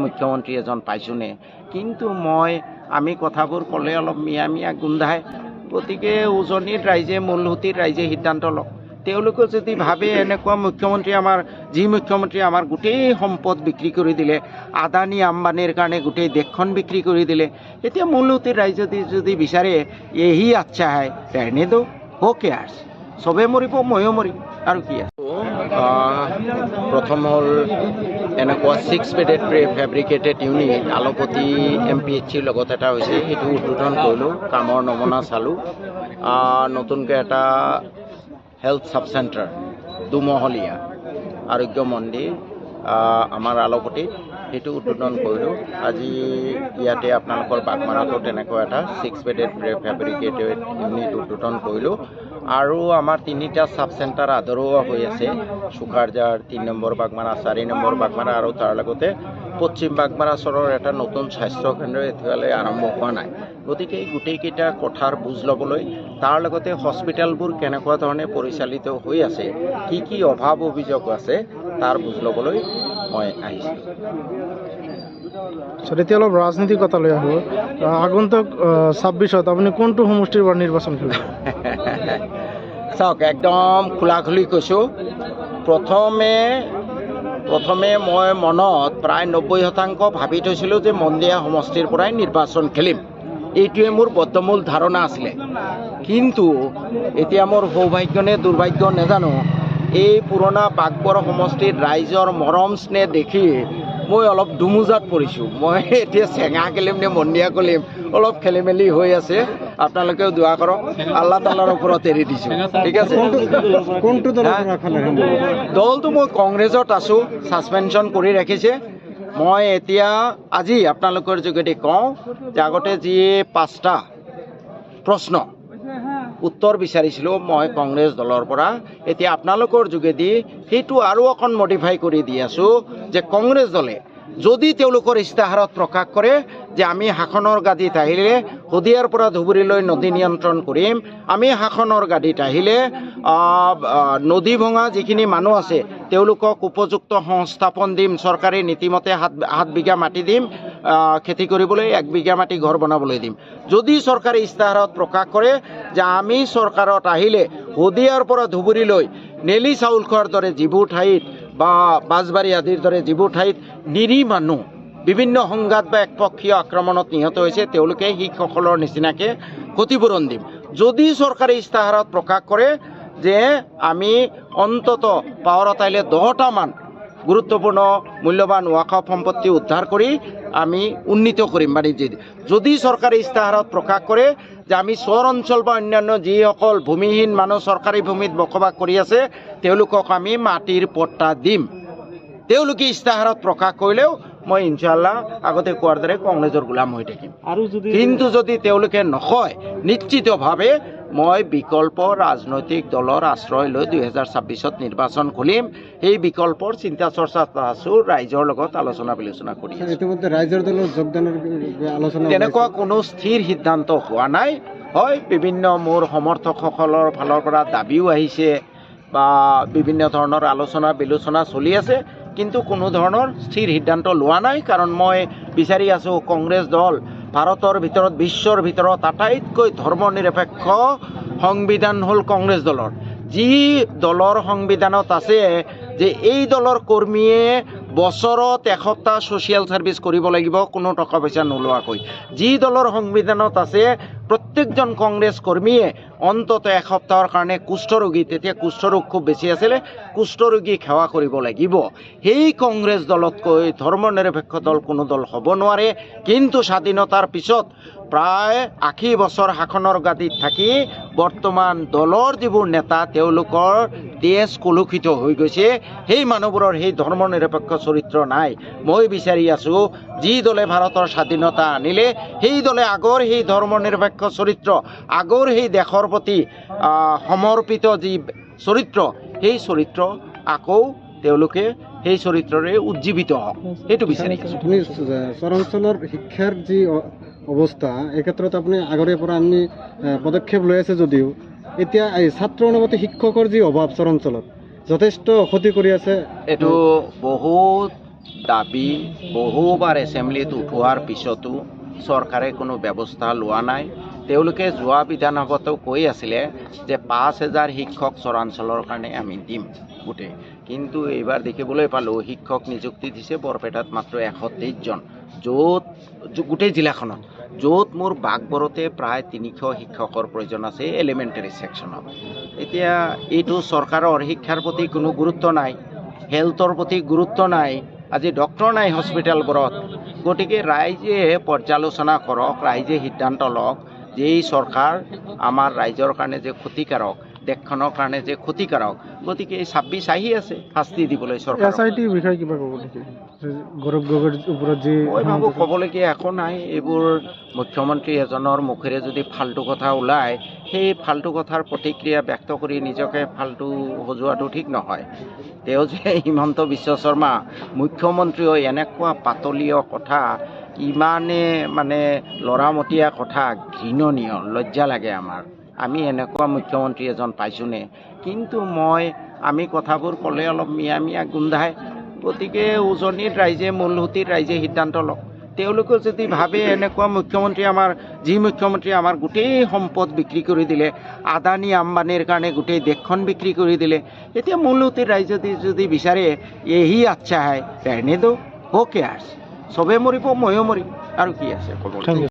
মুখ্যমন্ত্ৰী এজন পাইছোনে, কিন্তু আমি কথাবোৰ ক'লে অলপ মিয়া গোন্ধায়। গতিকে উজনিত ৰাইজে মূলসুঁতিৰ ৰাইজে সিদ্ধান্ত লওক। তেওঁলোকে যদি ভাবে এনেকুৱা মুখ্যমন্ত্ৰী যি মুখ্যমন্ত্ৰী আমাৰ গোটেই সম্পদ বিক্ৰী কৰি দিলে, আদানী আম্বানীৰ কাৰণে গোটেই দেশখন বিক্ৰী কৰি দিলে, এতিয়া মূলসুঁতিৰ ৰাইজে যদি বিচাৰে এহি আচ্ছা হয় ৰেহনে দো, হো কেয়াৰ্ছ, চবে মৰিব ময়ো মৰিম আৰু কি আছে। প্ৰথম হ'ল এনেকুৱা 6 বেডেড ফেব্ৰিকেটেড ইউনিট আলপতি MPHCৰ লগত এটা হৈছে, সেইটো উদ্বোধন কৰিলোঁ, কামৰ নমুনা চালোঁ। নতুনকৈ এটা হেল্থ চাব চেণ্টাৰ 2মহলীয়া আৰোগ্য মন্দিৰ আমাৰ আলপতিত, সেইটো উদ্বোধন কৰিলোঁ। আজি ইয়াতে আপোনালোকৰ বাগমাৰাতো তেনেকুৱা এটা 6 বেডেড ফেব্ৰিকেটেড ইউনিট উদ্বোধন কৰিলোঁ। আৰু আমাৰ 3টা চাব চেণ্টাৰ আদৰোৱা হৈ আছে, চুকাৰজাৰ 3 নম্বৰ বাগমাৰা, 4 নম্বৰ বাগমাৰা আৰু তাৰ লগতে পশ্চিম বাগমাৰা চৰৰ এটা নতুন স্বাস্থ্য কেন্দ্ৰ এতিয়ালৈ আৰম্ভ হোৱা নাই। গতিকে এই গোটেইকেইটা কথাৰ বুজ ল'বলৈ, তাৰ লগতে হস্পিটেলবোৰ কেনেকুৱা ধৰণে পৰিচালিত হৈ আছে, কি কি অভাৱ অভিযোগ আছে তাৰ বুজ ল'বলৈ মই আহিছিলোঁ। এতিয়া অলপ ৰাজনীতিৰ কথা লৈ আহোঁ। আগন্তুক 26ত আপুনি কোনটো সমষ্টিৰ পৰা নিৰ্বাচন কৰিব? চাওক, একদম খোলাখুলি কৈছোঁ। প্ৰথমে মই মনত প্ৰায় 90% ভাবি থৈছিলোঁ যে মন্দিয়া সমষ্টিৰ পৰাই নিৰ্বাচন খেলিম। এইটোৱে মোৰ বদ্ধমূল ধাৰণা আছিলে। কিন্তু এতিয়া মোৰ সৌভাগ্য নে দুৰ্ভাগ্য নাজানো, এই পুৰণা বাগবৰ সমষ্টিৰ ৰাইজৰ মৰম স্নেহ দেখি মই অলপ দুমোজাত পৰিছোঁ। মই এতিয়া চেঙা খেলিম নে মন্দিয়া খেলিম, অলপ খেলি মেলি হৈ আছে। আপোনালোকেও দোৱা কৰক, আল্লাহ তাল্লাৰ ওপৰত এৰি দিছোঁ। ঠিক আছে। কোনটো দলটো মই কংগ্ৰেছত আছোঁ, ছাছপেনশ্যন কৰি ৰাখিছে। মই এতিয়া আজি আপোনালোকৰ যোগেদি কওঁ যে আগতে যি 5টা প্ৰশ্ন উত্তৰ বিচাৰিছিলোঁ মই কংগ্ৰেছ দলৰ পৰা, এতিয়া আপোনালোকৰ যোগেদি সেইটো আৰু অকণ মডিফাই কৰি দি আছোঁ যে কংগ্ৰেছ দলে যদি তেওঁলোকৰ ইস্তাহাৰত প্ৰকাশ কৰে যে আমি শাসনৰ গাদীত আহিলে শদিয়াৰ পৰা ধুবুৰীলৈ নদী নিয়ন্ত্ৰণ কৰিম, আমি শাসনৰ গাদীত আহিলে নদী ভঙা যিখিনি মানুহ আছে তেওঁলোকক উপযুক্ত সংস্থাপন দিম, চৰকাৰী নীতিমতে 7 বিঘা মাটি দিম খেতি কৰিবলৈ, 1 বিঘা মাটি ঘৰ বনাবলৈ দিম। যদি চৰকাৰী ইস্তাহাৰত প্ৰকাশ কৰে যে আমি চৰকাৰত আহিলে শদিয়াৰ পৰা ধুবুৰীলৈ নেলি চাউল খোৱাৰ দৰে যিবোৰ ঠাইত বা বাজবাৰী আদিৰ দৰে যিবোৰ ঠাইত নিৰীহ মানুহ বিভিন্ন সংঘাত বা একপক্ষীয় আক্ৰমণত নিহত হৈছে, তেওঁলোকে শিখসকলৰ নিচিনাকৈ ক্ষতিপূৰণ দিম। যদি চৰকাৰী ইস্তাহাৰত প্ৰকাশ কৰে যে আমি অন্তত পাৱাৰত আহিলে 10টামান গুৰুত্বপূৰ্ণ মূল্যৱান ৱাকফ সম্পত্তি উদ্ধাৰ কৰি আমি উন্নীত কৰিম বাণিজ্যিক। যদি চৰকাৰী ইস্তাহাৰত প্ৰকাশ কৰে যে আমি চৰ অঞ্চল বা অন্যান্য যিসকল ভূমিহীন মানুহ চৰকাৰী ভূমিত বসবাস কৰি আছে তেওঁলোকক আমি মাটিৰ পট্টা দিম, তেওঁলোকে ইস্তাহাৰত প্ৰকাশ কৰিলেও মই ইনশাআল্লাহ আগতে কোৱাৰ দৰে কংগ্ৰেছৰ গোলাম হৈ থাকিম। কিন্তু যদি তেওঁলোকে নকয়, নিশ্চিতভাৱে মই বিকল্প ৰাজনৈতিক দলৰ আশ্ৰয় লৈ 2026ত নিৰ্বাচন খুলিম। সেই বিকল্পৰ চিন্তা চৰ্চাত আছোঁ, ৰাইজৰ লগত আলোচনা বিলোচনা কৰি আছোঁ। ইতিমধ্যে ৰাইজৰ দলৰ যোগদানৰ আলোচনা তেনেকুৱা কোনো স্থিৰ সিদ্ধান্ত হোৱা নাই। হয়, বিভিন্ন মোৰ সমৰ্থকসকলৰ ফালৰ পৰা দাবীও আহিছে বা বিভিন্ন ধৰণৰ আলোচনা বিলোচনা চলি আছে, কিন্তু কোনো ধৰণৰ স্থিৰ সিদ্ধান্ত লোৱা নাই। কাৰণ মই বিচাৰি আছোঁ কংগ্ৰেছ দল ভাৰতৰ ভিতৰত বিশ্বৰ ভিতৰত আটাইতকৈ ধৰ্ম নিৰপেক্ষ সংবিধান হ'ল কংগ্ৰেছ দলৰ। যি দলৰ সংবিধানত আছে যে এই দলৰ কৰ্মীয়ে বছৰত 1 সপ্তাহ ছ'চিয়েল ছাৰ্ভিচ কৰিব লাগিব কোনো টকা পইচা নোলোৱাকৈ, যি দলৰ সংবিধানত আছে প্ৰত্যেকজন কংগ্ৰেছ কৰ্মীয়ে অন্তত 1 সপ্তাহৰ কাৰণে কুষ্ঠৰোগী, তেতিয়া কুষ্ঠৰোগ খুব বেছি আছিলে, কুষ্ঠৰোগীক সেৱা কৰিব লাগিব। সেই কংগ্ৰেছ দলতকৈ ধৰ্ম নিৰপেক্ষ দল কোনো দল হ'ব নোৱাৰে। কিন্তু স্বাধীনতাৰ পিছত প্ৰায় 80 বছৰ শাসনৰ গাদীত থাকি বৰ্তমান দলৰ যিবোৰ নেতা তেওঁলোকৰ তেজ কলুষিত হৈ গৈছে, সেই মানুহবোৰৰ সেই ধৰ্ম নিৰপেক্ষ চৰিত্ৰ নাই। মই বিচাৰি আছোঁ যি দলে ভাৰতৰ স্বাধীনতা আনিলে সেই দলে আগৰ সেই ধৰ্ম নিৰপেক্ষ চৰিত্ৰ, আগৰ সেই দেশৰ প্ৰতি সমৰ্পিত যি চৰিত্ৰ, সেই চৰিত্ৰ আকৌ তেওঁলোকে সেই চৰিত্ৰৰে উজ্জীৱিত হওক, সেইটো বিচাৰি আছোঁ। চৰাঞ্চলৰ শিক্ষাৰ যি অৱস্থা, এই ক্ষেত্ৰত আপুনি আগৰে পৰা আমি পদক্ষেপ লৈ আছে যদিও এতিয়া ছাত্ৰ অনুমতি শিক্ষকৰ যি অভাৱ চৰাঞ্চলত যথেষ্ট ক্ষতি কৰি আছে। এইটো বহুত দাবী বহুবাৰ এছেম্বলিত উঠোৱাৰ পিছতো চৰকাৰে কোনো ব্যৱস্থা লোৱা নাই। তেওঁলোকে যোৱা বিধানসভাতো কৈ আছিলে যে 5,000 শিক্ষক চৰাঞ্চলৰ কাৰণে আমি দিম গোটেই, কিন্তু এইবাৰ দেখিবলৈ পালোঁ শিক্ষক নিযুক্তি দিছে বৰপেটাত মাত্ৰ 123 জন, য'ত গোটেই জিলাখনত, য'ত মোৰ বাগবৰতে প্ৰায় 300 শিক্ষকৰ প্ৰয়োজন আছে এলিমেণ্টাৰী ছেকশ্যনত। এতিয়া এইটো চৰকাৰৰ শিক্ষাৰ প্ৰতি কোনো গুৰুত্ব নাই, হেল্থৰ প্ৰতি গুৰুত্ব নাই, আজি ডক্টৰ নাই হস্পিটেলবোৰত। গতিকে ৰাইজে পৰ্যালোচনা কৰক, ৰাইজে সিদ্ধান্ত লওক যে এই চৰকাৰ আমাৰ ৰাইজৰ কাৰণে যে ক্ষতিকাৰক, দেশখনৰ কাৰণে যে ক্ষতিকাৰক। গতিকে এই 26 আহি আছে শাস্তি দিবলৈ চৰকাৰ। SITৰ বিষয়ে কিবা ক'ব নেকি? গৌৰৱ গগৈৰ ওপৰত যি মই ভাবোঁ ক'বলগীয়া একো নাই। এইবোৰ মুখ্যমন্ত্ৰী এজনৰ মুখেৰে যদি ফাল্টু কথা ওলায়, সেই ফাল্টু কথাৰ প্ৰতিক্ৰিয়া ব্যক্ত কৰি নিজকে ফাল্টু সজোৱাটো ঠিক নহয়। তেওঁ যে হিমন্ত বিশ্ব শৰ্মা মুখ্যমন্ত্ৰী হৈ এনেকুৱা পাতলীয় কথা, ইমানে মানে লৰামতীয়া কথা, ঘৃণনীয়, লজ্জা লাগে আমাৰ। আমি এনেকুৱা মুখ্যমন্ত্ৰী এজন পাইছোঁনে? কিন্তু আমি কথাবোৰ ক'লে অলপ মিয়া গোন্ধায়। গতিকে উজনিত ৰাইজে, মূলসুঁতিৰ ৰাইজে সিদ্ধান্ত লওক। তেওঁলোকে যদি ভাবে এনেকুৱা মুখ্যমন্ত্ৰী যি মুখ্যমন্ত্ৰী আমাৰ গোটেই সম্পদ বিক্ৰী কৰি দিলে, আদানী আম্বানীৰ কাৰণে গোটেই দেশখন বিক্ৰী কৰি দিলে, এতিয়া মূলসুঁতিৰ ৰাইজে যদি বিচাৰে এহি আচ্ছা হয়, ৰেহনে দো, হো কেয়াৰ্ছ, চবে মৰিব, ময়ো মৰিম, আৰু কি আছে ক'ব।